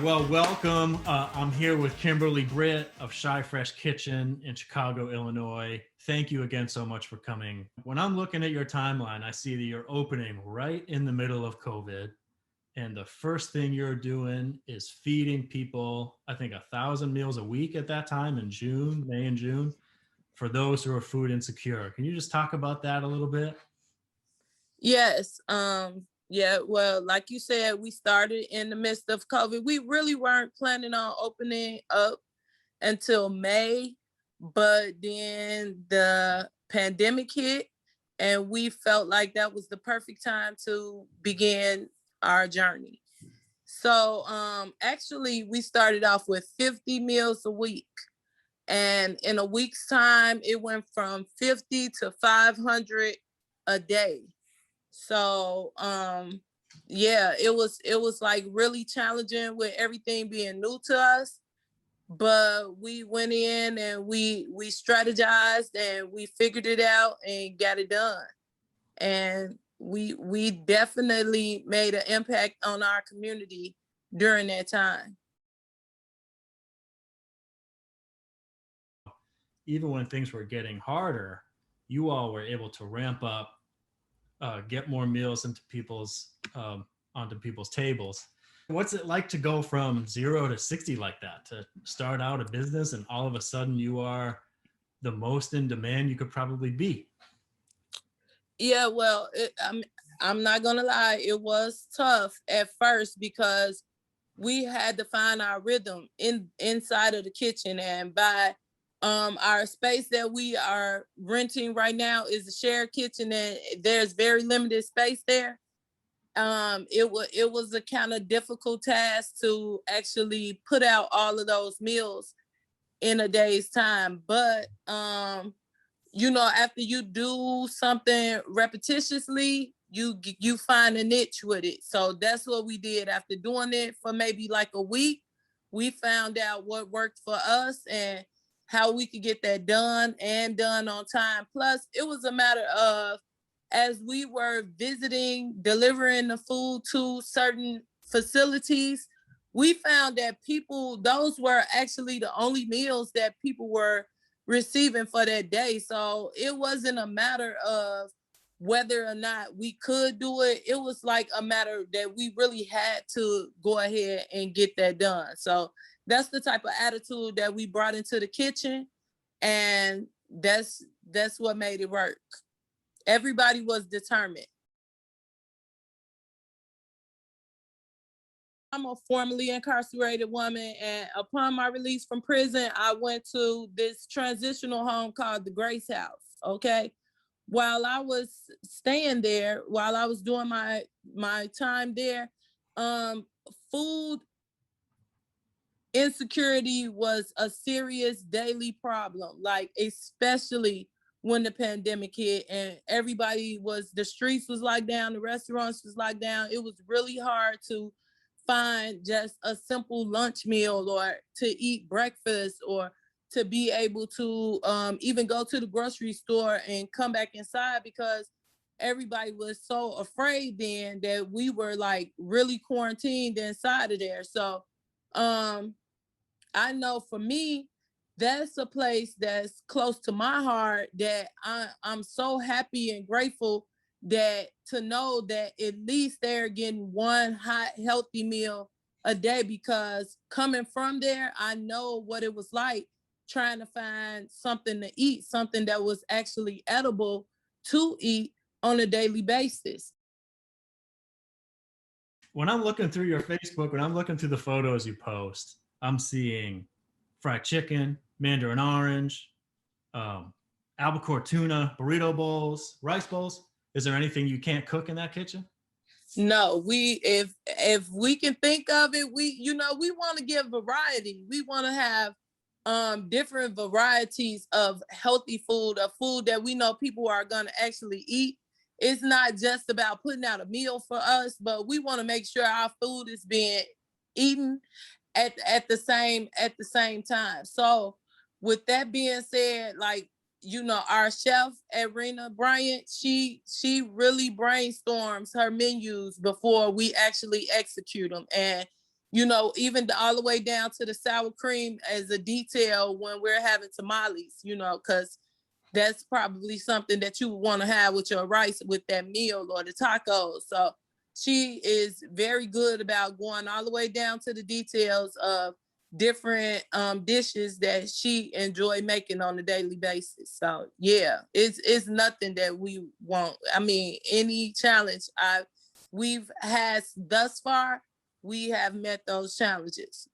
Well, welcome. I'm here with Kimberly Britt of ChiFresh Kitchen in Chicago, Illinois. Thank you again so much for coming. When I'm looking at your timeline, I see that you're opening right in the middle of COVID. And the first thing you're doing is feeding people, I think 1,000 meals a week at that time in June, May and June, for those who are food insecure. Can you just talk about that a little bit? Yes. Yeah, well, like you said, we started in the midst of COVID. We really weren't planning on opening up until May, but then the pandemic hit and we felt like that was the perfect time to begin our journey. So actually we started off with 50 meals a week. And in a week's time, it went from 50 to 500 a day. So yeah, it was like really challenging with everything being new to us. But we went in and we strategized and we figured it out and got it done. And we definitely made an impact on our community during that time. Even when things were getting harder, you all were able to ramp up, get more meals into onto people's tables. What's it like to go from 0 to 60 like that? To start out a business and all of a sudden you are the most in demand you could probably be. Yeah, well, I'm not gonna lie, it was tough at first because we had to find our rhythm inside of the kitchen. And by our space that we are renting right now is a shared kitchen and there's very limited space there. It was a kind of difficult task to actually put out all of those meals in a day's time. But after you do something repetitiously, you find a niche with it. So that's what we did. After doing it for maybe like a week, we found out what worked for us and how we could get that done and done on time. Plus, it was a matter of, as we were visiting, delivering the food to certain facilities, we found that those were actually the only meals that people were receiving for that day. So it wasn't a matter of whether or not we could do it. It was like a matter that we really had to go ahead and get that done. So that's the type of attitude that we brought into the kitchen. And that's what made it work. Everybody was determined. I'm a formerly incarcerated woman, and upon my release from prison, I went to this transitional home called the Grace House. Okay, while I was staying there, while I was doing my time there, um, food insecurity was a serious daily problem. Like especially when the pandemic hit and the streets was locked down, the restaurants was locked down. It was really hard to find just a simple lunch meal or to eat breakfast or to be able to even go to the grocery store and come back inside because everybody was so afraid then that we were like really quarantined inside of there. So um I know for me, that's a place that's close to my heart that I'm so happy and grateful that to know that at least they're getting one hot, healthy meal a day because coming from there, I know what it was like trying to find something to eat, something that was actually edible to eat on a daily basis. When I'm looking through your Facebook, when I'm looking through the photos you post, I'm seeing fried chicken, mandarin orange, um, albacore tuna, burrito bowls, rice bowls. Is there anything you can't cook in that kitchen? No, if we can think of it, we want to give variety. We want to have different varieties of healthy food, of food that we know people are going to actually eat. It's not just about putting out a meal for us, but we want to make sure our food is being eaten at the same time. So with that being said, like our chef Arena Bryant, she really brainstorms her menus before we actually execute them. And even all the way down to the sour cream as a detail when we're having tamales, because that's probably something that you want to have with your rice with that meal or the tacos. So she is very good about going all the way down to the details of different dishes that she enjoy making on a daily basis. So yeah, it's nothing that we won't. I mean, any challenge we've had thus far, we have met those challenges.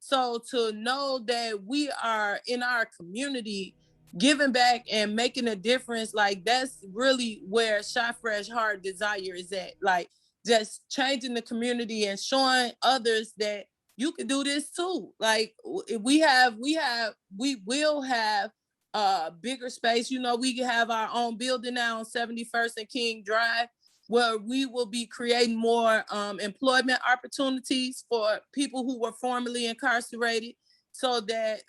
So to know that we are in our community giving back and making a difference, like that's really where ChiFresh Heart Desire is at. Like just changing the community and showing others that you can do this too. Like we will have bigger space. We have our own building now on 71st and King Drive, where we will be creating more employment opportunities for people who were formerly incarcerated, so that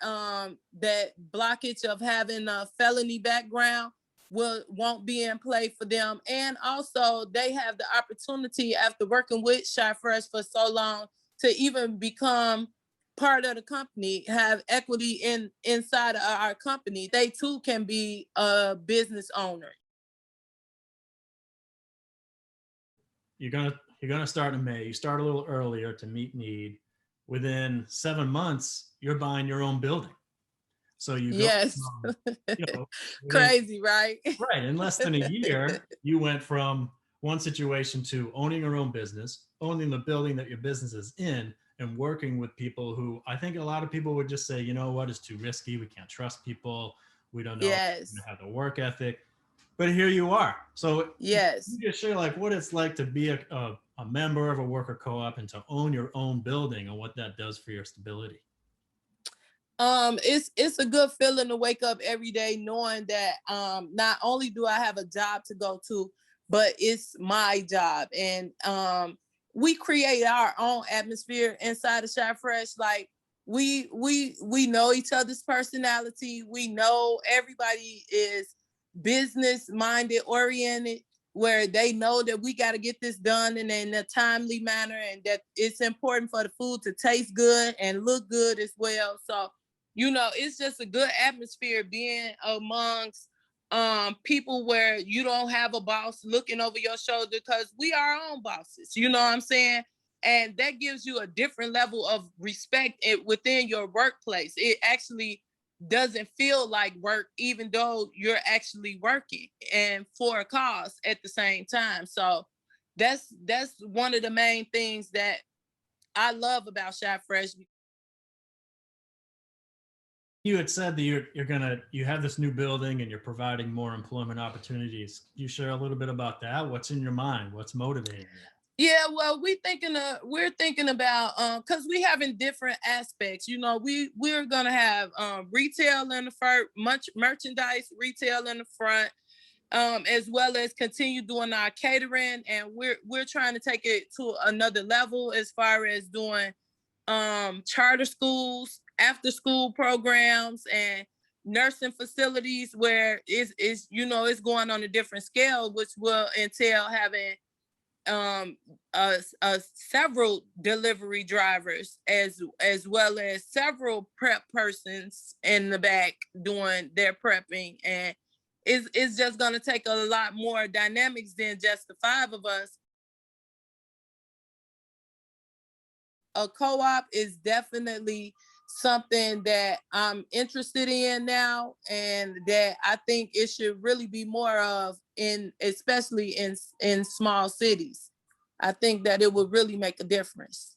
that blockage of having a felony background won't be in play for them. And also they have the opportunity, after working with ChiFresh for so long, to even become part of the company, have equity inside of our company. They too can be a business owner. You're gonna start in May. You start a little earlier to meet need. Within 7 months, you're buying your own building. So you go Yes. from, you know, within, Crazy, right? right, in less than a year, you went from one situation to owning your own business, owning the building that your business is in, and working with people who I think a lot of people would just say, you know what, it's too risky. We can't trust people. We don't know if Yes. they have the work ethic. But here you are. So Yes. you just share like what it's like to be a member of a worker co-op and to own your own building and what that does for your stability. It's a good feeling to wake up every day knowing that not only do I have a job to go to, but it's my job. And we create our own atmosphere inside of ChiFresh. Like we know each other's personality. We know everybody is business minded, oriented, where they know that we got to get this done in a timely manner, and that it's important for the food to taste good and look good as well. So it's just a good atmosphere being amongst people where you don't have a boss looking over your shoulder, because we are our own bosses. You know what I'm saying? And that gives you a different level of respect within your workplace. It actually doesn't feel like work, even though you're actually working and for a cause at the same time. So that's one of the main things that I love about ChiFresh. You had said that you have this new building and you're providing more employment opportunities. Can you share a little bit about that? What's in your mind? What's motivating you? Yeah, well, we're thinking about because we having different aspects. We're gonna have retail in the front, much merchandise retail in the front, as well as continue doing our catering, and we're trying to take it to another level as far as doing charter schools, after school programs, and nursing facilities where it's going on a different scale, which will entail having several delivery drivers as well as several prep persons in the back doing their prepping. And it's just going to take a lot more dynamics than just the five of us. A co-op is definitely something that I'm interested in now, and that I think it should really be more of, especially in small cities. I think that it would really make a difference.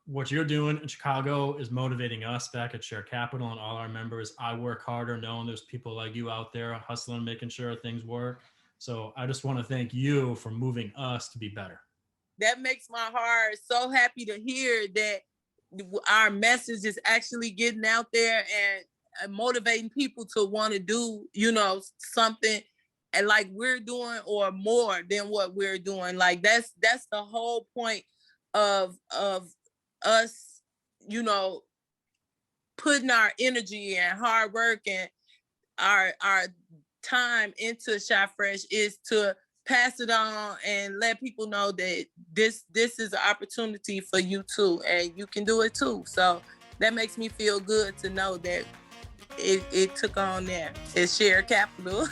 What you're doing in Chicago is motivating us back at Share Capital and all our members. I work harder knowing there's people like you out there hustling, making sure things work. So I just want to thank you for moving us to be better. That makes my heart so happy to hear that our message is actually getting out there and motivating people to want to do, something and like we're doing, or more than what we're doing. Like that's the whole point of us, putting our energy and hard work and our time into ChiFresh, is to pass it on and let people know that this is an opportunity for you too, and you can do it too. So that makes me feel good to know that it took on there. It's shared capital.